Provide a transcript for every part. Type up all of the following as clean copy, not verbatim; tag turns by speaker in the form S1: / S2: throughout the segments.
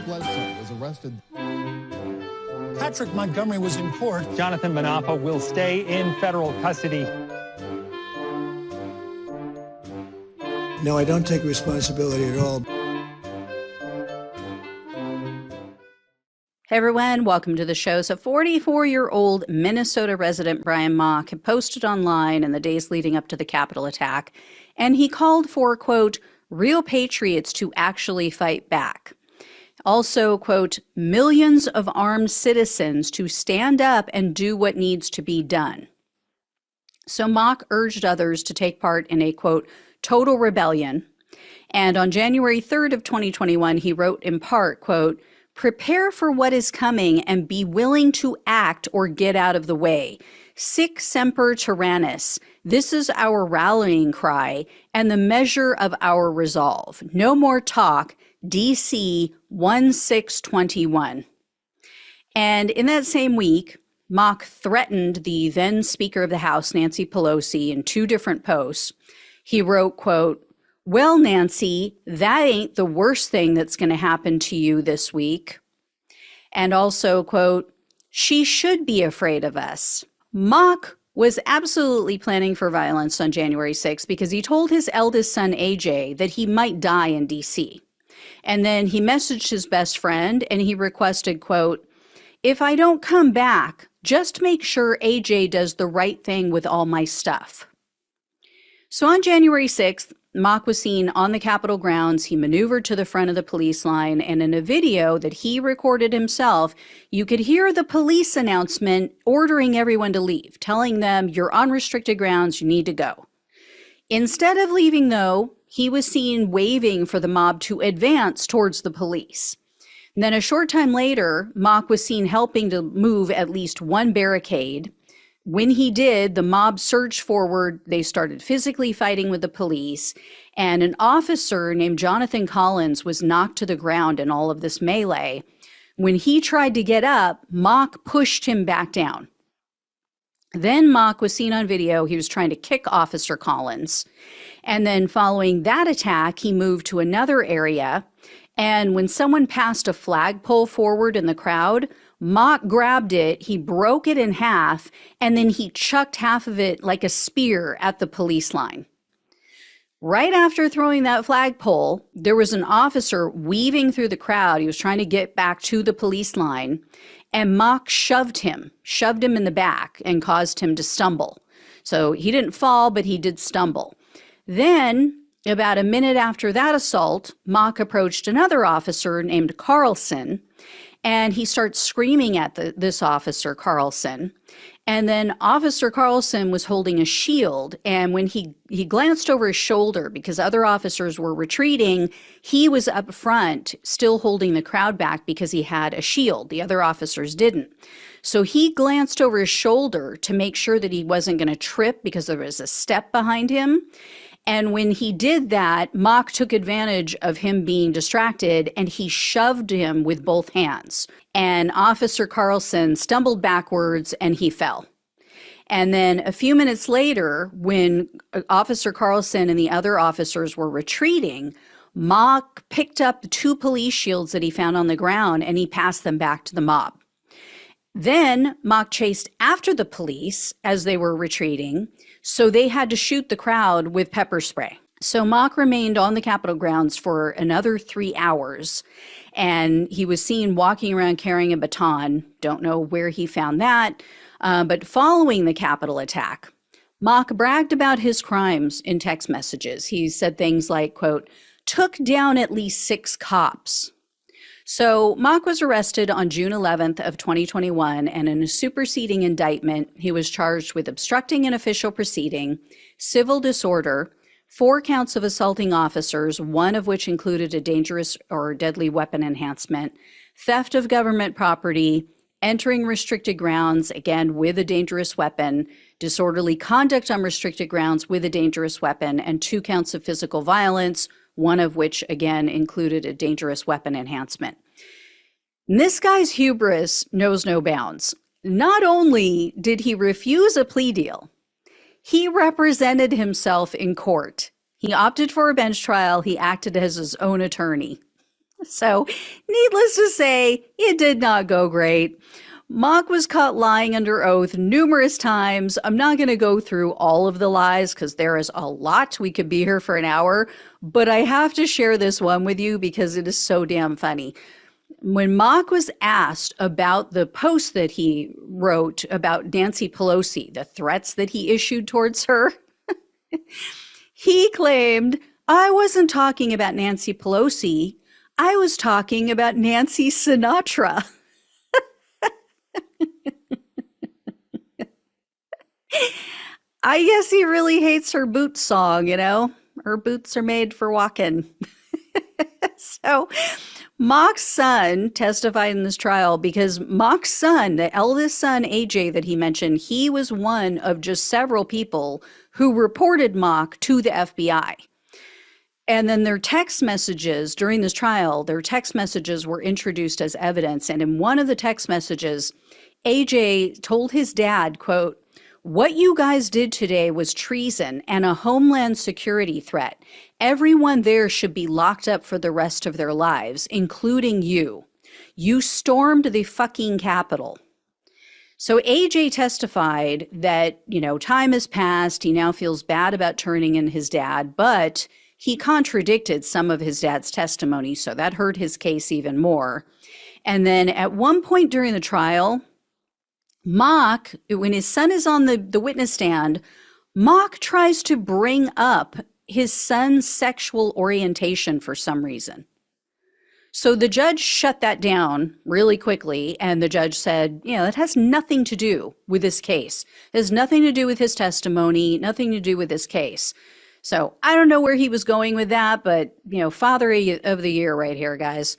S1: Bledsoe was arrested.
S2: Patrick Montgomery was in court.
S3: Jonathan Manapa will stay in federal custody.
S4: No, I don't take responsibility at all.
S5: Hey everyone, welcome to the show. So 44-year-old Minnesota resident Brian Mock had posted online in the days leading up to the Capitol attack, and he called for, quote, real patriots to actually fight back. Also, quote, millions of armed citizens to stand up and do what needs to be done. So Mock urged others to take part in a, quote, total rebellion. And on January 3rd of 2021, he wrote in part, quote, prepare for what is coming and be willing to act or get out of the way. Sic semper tyrannis. This is our rallying cry and the measure of our resolve. No more talk. DC 1621. And in that same week, Mock threatened the then Speaker of the House, Nancy Pelosi, in two different posts. He wrote, quote, well, Nancy, that ain't the worst thing that's going to happen to you this week. And also, quote, she should be afraid of us. Mock was absolutely planning for violence on January 6th because he told his eldest son, AJ, that he might die in DC. And then he messaged his best friend and he requested, quote, if I don't come back, just make sure AJ does the right thing with all my stuff. So on January 6th, Mock was seen on the Capitol grounds. He maneuvered to the front of the police line, and in a video that he recorded himself, you could hear the police announcement ordering everyone to leave, telling them, you're on restricted grounds, you need to go. Instead of leaving, though, he was seen waving for the mob to advance towards the police. And then a short time later, Mock was seen helping to move at least one barricade. When he did, the mob surged forward. They started physically fighting with the police, and an officer named Jonathan Collins was knocked to the ground in all of this melee. When he tried to get up, Mock pushed him back down. Then Mock was seen on video. He was trying to kick Officer Collins. And then following that attack, he moved to another area. And when someone passed a flagpole forward in the crowd, Mock grabbed it, he broke it in half, and then he chucked half of it like a spear at the police line. Right after throwing that flagpole, there was an officer weaving through the crowd. He was trying to get back to the police line, and Mock shoved him in the back and caused him to stumble. So he didn't fall, but he did stumble. Then, about a minute after that assault, Mock approached another officer named Carlson, and he starts screaming at this officer, Carlson. And then Officer Carlson was holding a shield. And when he glanced over his shoulder because other officers were retreating, he was up front still holding the crowd back because he had a shield. The other officers didn't. So he glanced over his shoulder to make sure that he wasn't going to trip because there was a step behind him. And when he did that, Mock took advantage of him being distracted and he shoved him with both hands. And Officer Carlson stumbled backwards and he fell. And then a few minutes later, when Officer Carlson and the other officers were retreating, Mock picked up the two police shields that he found on the ground and he passed them back to the mob. Then Mock chased after the police as they were retreating, so they had to shoot the crowd with pepper spray. So Mock remained on the Capitol grounds for another 3 hours, and he was seen walking around carrying a baton. Don't know where he found that, but following the Capitol attack, Mock bragged about his crimes in text messages. He said things like, quote, took down at least 6 cops. So Mock was arrested on June 11th of 2021, and in a superseding indictment, he was charged with obstructing an official proceeding, civil disorder, 4 counts of assaulting officers, one of which included a dangerous or deadly weapon enhancement, theft of government property, entering restricted grounds, again with a dangerous weapon, disorderly conduct on restricted grounds with a dangerous weapon, and 2 counts of physical violence, one of which, again, included a dangerous weapon enhancement. And this guy's hubris knows no bounds. Not only did he refuse a plea deal, he represented himself in court. He opted for a bench trial. He acted as his own attorney. So, needless to say, it did not go great. Mock was caught lying under oath numerous times. I'm not going to go through all of the lies because there is a lot. We could be here for an hour, but I have to share this one with you because it is so damn funny. When Mock was asked about the post that he wrote about Nancy Pelosi, the threats that he issued towards her, he claimed, I wasn't talking about Nancy Pelosi. I was talking about Nancy Sinatra. I guess he really hates her boots song, you know? Her boots are made for walking. So Mock's son testified in this trial because Mock's son, the eldest son, AJ, that he mentioned, he was one of just several people who reported Mock to the FBI. And then their text messages during this trial, their text messages were introduced as evidence. And in one of the text messages, AJ told his dad, quote, what you guys did today was treason and a homeland security threat. Everyone there should be locked up for the rest of their lives, including you. You stormed the fucking Capitol. So AJ testified that, time has passed. He now feels bad about turning in his dad, but he contradicted some of his dad's testimony, so that hurt his case even more. And then at one point during the trial, Mock, when his son is on the witness stand, Mock tries to bring up his son's sexual orientation for some reason. So the judge shut that down really quickly, and the judge said, that has nothing to do with this case. It has nothing to do with his testimony, nothing to do with this case. So I don't know where he was going with that, but, father of the year right here, guys.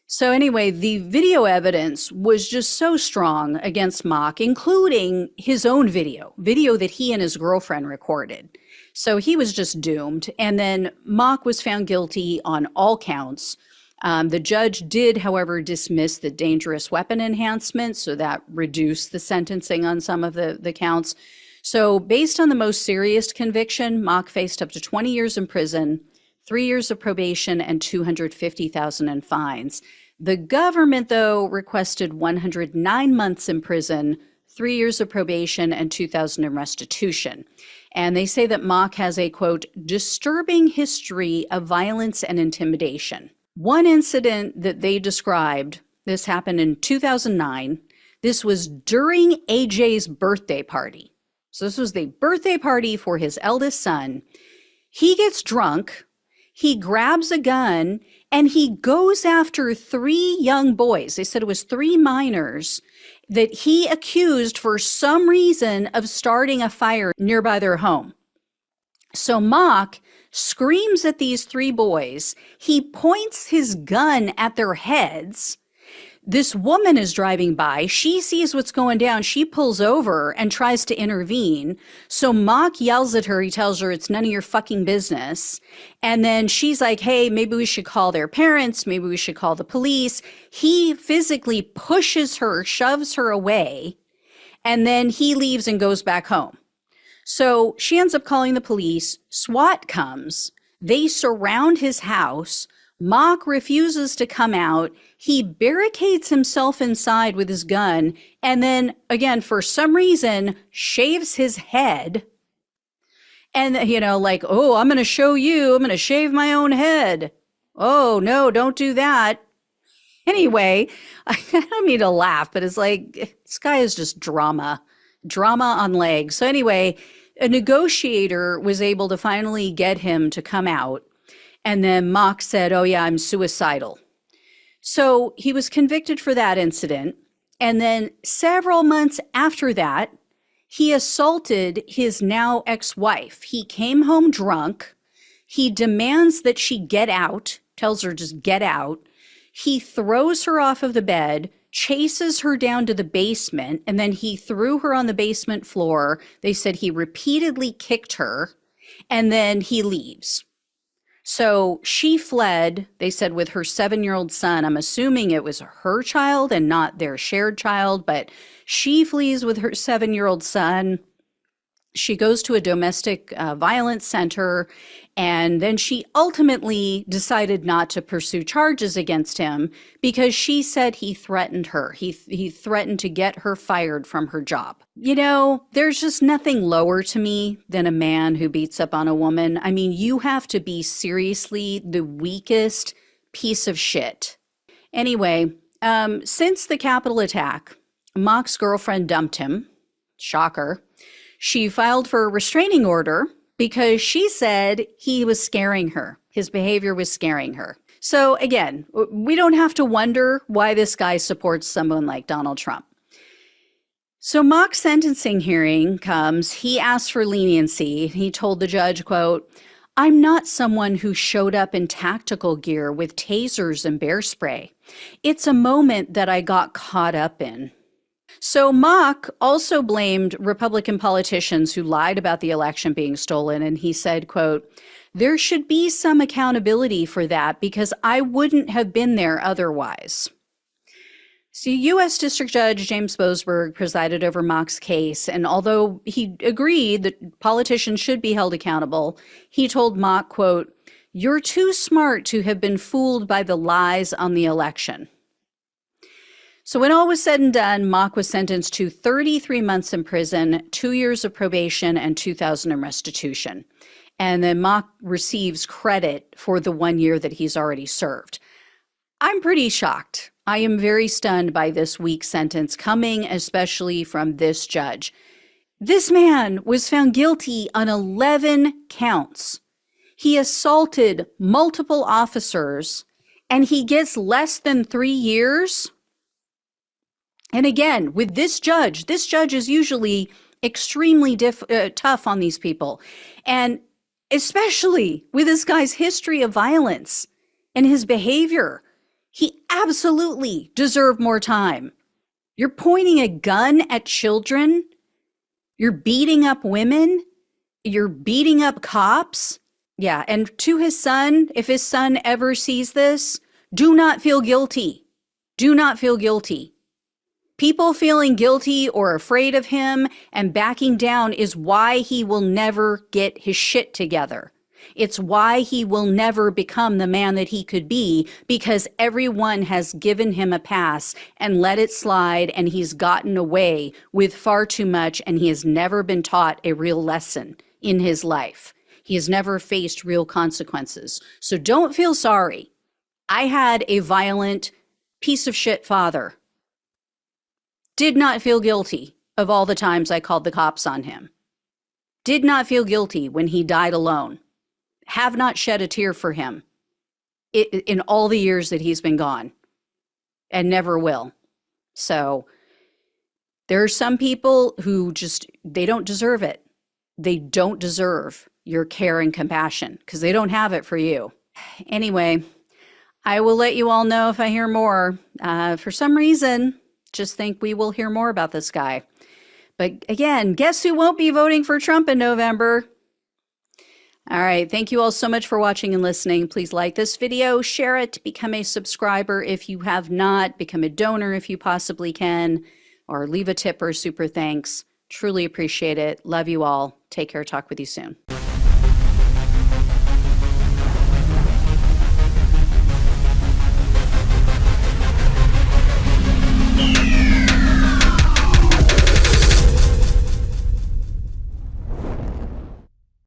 S5: So anyway, the video evidence was just so strong against Mock, including his own video that he and his girlfriend recorded. So he was just doomed. And then Mock was found guilty on all counts. The judge did, however, dismiss the dangerous weapon enhancement, so that reduced the sentencing on some of the counts. So based on the most serious conviction, Mock faced up to 20 years in prison, 3 years of probation, and $250,000 in fines. The government, though, requested 109 months in prison, 3 years of probation, and $2,000 in restitution. And they say that Mock has a, quote, disturbing history of violence and intimidation. One incident that they described, this happened in 2009. This was during AJ's birthday party. So this was the birthday party for his eldest son. He gets drunk. He grabs a gun and he goes after 3 young boys. They said it was 3 minors that he accused for some reason of starting a fire nearby their home. So Mock screams at these 3 boys. He points his gun at their heads. This woman is driving by. She sees what's going down. She pulls over and tries to intervene. So Mock yells at her. He tells her it's none of your fucking business. And then she's like, hey, maybe we should call their parents. Maybe we should call the police. He physically pushes her, shoves her away, and then he leaves and goes back home. So she ends up calling the police. SWAT comes. They surround his house. Mock refuses to come out. He barricades himself inside with his gun and then, again, for some reason, shaves his head. And, like, oh, I'm going to show you. I'm going to shave my own head. Oh, no, don't do that. Anyway, I don't mean to laugh, but it's like, this guy is just drama on legs. So anyway, a negotiator was able to finally get him to come out. And then Mock said, oh, yeah, I'm suicidal. So he was convicted for that incident. And then several months after that, he assaulted his now ex-wife. He came home drunk. He demands that she get out, tells her just get out. He throws her off of the bed, chases her down to the basement, and then he threw her on the basement floor. They said he repeatedly kicked her, and then he leaves. So she fled, they said, with her 7-year-old son. I'm assuming it was her child and not their shared child, but she flees with her 7-year-old son. She goes to a domestic violence center, And then she ultimately decided not to pursue charges against him because she said he threatened her. He threatened to get her fired from her job. You know, there's just nothing lower to me than a man who beats up on a woman. I mean, you have to be seriously the weakest piece of shit. Anyway, since the Capitol attack, Mock's girlfriend dumped him. Shocker. She filed for a restraining order because she said he was scaring her. His behavior was scaring her. So again, we don't have to wonder why this guy supports someone like Donald Trump. So Mock's sentencing hearing comes. He asked for leniency. He told the judge, quote, "I'm not someone who showed up in tactical gear with tasers and bear spray. It's a moment that I got caught up in." So Mock also blamed Republican politicians who lied about the election being stolen. And he said, quote, "There should be some accountability for that because I wouldn't have been there otherwise." So U.S. District Judge James Boasberg presided over Mock's case. And although he agreed that politicians should be held accountable, he told Mock, quote, "You're too smart to have been fooled by the lies on the election." So when all was said and done, Mock was sentenced to 33 months in prison, 2 years of probation, and $2,000 in restitution. And then Mock receives credit for the 1 year that he's already served. I'm pretty shocked. I am very stunned by this weak sentence coming, especially from this judge. This man was found guilty on 11 counts. He assaulted multiple officers, and he gets less than 3 years. And again, with this judge is usually extremely tough on these people. And especially with this guy's history of violence and his behavior, he absolutely deserved more time. You're pointing a gun at children. You're beating up women. You're beating up cops. Yeah, and to his son, if his son ever sees this, do not feel guilty. Do not feel guilty. People feeling guilty or afraid of him and backing down is why he will never get his shit together. It's why he will never become the man that he could be, because everyone has given him a pass and let it slide, and he's gotten away with far too much, and he has never been taught a real lesson in his life. He has never faced real consequences. So don't feel sorry. I had a violent piece of shit father. Did not feel guilty of all the times I called the cops on him. Did not feel guilty when he died alone. Have not shed a tear for him in all the years that he's been gone, and never will. So there are some people who just, they don't deserve it. They don't deserve your care and compassion because they don't have it for you. Anyway, I will let you all know if I hear more. For some reason, just think we will hear more about this guy. But again, guess who won't be voting for Trump in November? All right. Thank you all so much for watching and listening. Please like this video, share it, become a subscriber if you have not, become a donor if you possibly can, or leave a tip or super thanks. Truly appreciate it. Love you all. Take care. Talk with you soon.